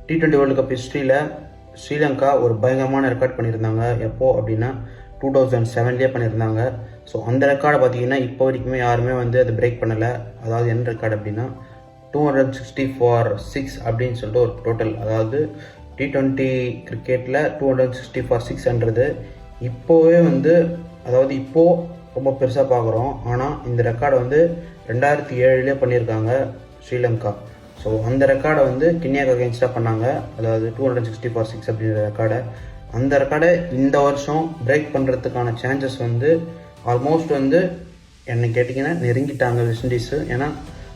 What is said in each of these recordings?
T20 world cup ஹிஸ்ட்ரியில் ஸ்ரீலங்கா ஒரு பயங்கரமான ரெக்கார்ட் பண்ணியிருந்தாங்க. எப்போது அப்படின்னா 2007 பண்ணியிருந்தாங்க. ஸோ அந்த ரெக்கார்டை பார்த்தீங்கன்னா இப்போ வரைக்குமே யாருமே அதை பிரேக் பண்ணலை. அதாவது என்ன ரெக்கார்டு அப்படின்னா 260 for 6 அப்படின்னு சொல்லிட்டு ஒரு டோட்டல். அதாவது T20 கிரிக்கெட்டில் 260 for 6ன்றது இப்போவே அதாவது இப்போது ரொம்ப பெருசாக பார்க்குறோம். ஆனால் இந்த ரெக்கார்டை 2007 பண்ணியிருக்காங்க ஸ்ரீலங்கா. ஸோ அந்த ரெக்கார்டை கிண்ணியாக்கு அகேன்ஸ்டாக பண்ணாங்க. அதாவது 260 for 6 அப்படின்ற ரெக்கார்டை. அந்த ரெக்கார்டை இந்த வருஷம் பிரேக் பண்ணுறதுக்கான சான்சஸ் ஆல்மோஸ்ட் என்னை கேட்டிங்கன்னா நெருங்கிட்டாங்க வெஸ்ட் இண்டீஸு. ஏன்னா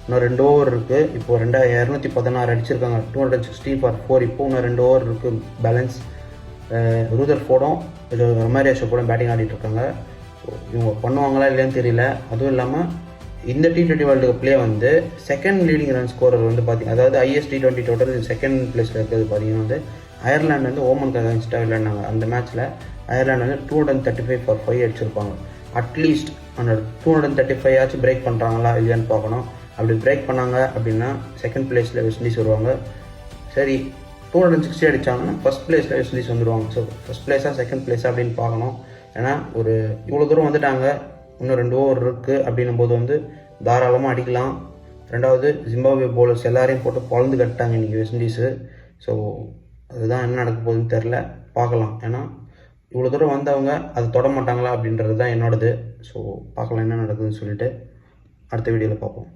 இன்னும் 2 ஓவர் இருக்குது. இப்போது 216 அடிச்சிருக்காங்க. 260 for 4. இப்போ இன்னும் 2 ஓவர் இருக்குது பேலன்ஸ். ரூதர்ஃபோர்டும் ரொமாரியோ ஷோவும் பேட்டிங் ஆடிட்டு இருக்காங்க. ஸோ இவங்க பண்ணுவாங்களா இல்லையான்னு தெரியல. அதுவும் இல்லாமல் இந்த T20 வேர்ல்டு கப்லேயே செகண்ட் லீடிங் ரன் ஸ்கோரர் பார்த்தீங்கன்னா, அதாவது T20 டோட்டல் செகண்ட் பிளேஸில் இருக்கிறது பார்த்தீங்கன்னா அயர்லாந்து ஓமனுக்கு அகேன்ஸ்டாக விளையாடினாங்க. அந்த மேட்ச்சில் அயர்லாந்து 235 for 5 அடிச்சிருப்பாங்க. அட்லீஸ்ட் அந்த 235 ஆச்சு பிரேக் பண்ணுறாங்களா இல்லையான்னு பார்க்கணும். அப்படி பிரேக் பண்ணாங்க அப்படின்னா செகண்ட் பிளேஸில் வெஸ்ட் இண்டீஸ் வருவாங்க. சரி 260 அடித்தாங்கன்னா ஃபஸ்ட் பிளேஸில் வெஸ்ட் இண்டீஸ் வந்துடுவாங்க. ஸோ ஃபஸ்ட் பிளேஸாக செகண்ட் பிளேஸாக அப்படின்னு பார்க்கணும். ஏன்னா ஒரு இவ்வளோ தூரம் வந்துட்டாங்க. இன்னும் 2 ஓவர் இருக்குது அப்படின்னும் போது தாராளமாக அடிக்கலாம். ரெண்டாவது ஜிம்பாப்வே பவுலர்ஸ் எல்லாரையும் போட்டு பொழந்து கட்டாங்க இன்றைக்கி வெஸ்ட் இண்டீஸு. ஸோ அதுதான் என்ன நடக்க போகுதுன்னு தெரில, பார்க்கலாம். ஏன்னா இவ்வளோ தூரம் வந்தவங்க அதை தொட மாட்டாங்களா அப்படின்றது தான் என்னோடது. ஸோ பார்க்கலாம் என்ன நடக்குதுன்னு சொல்லிட்டு அடுத்த வீடியோவில் பார்ப்போம்.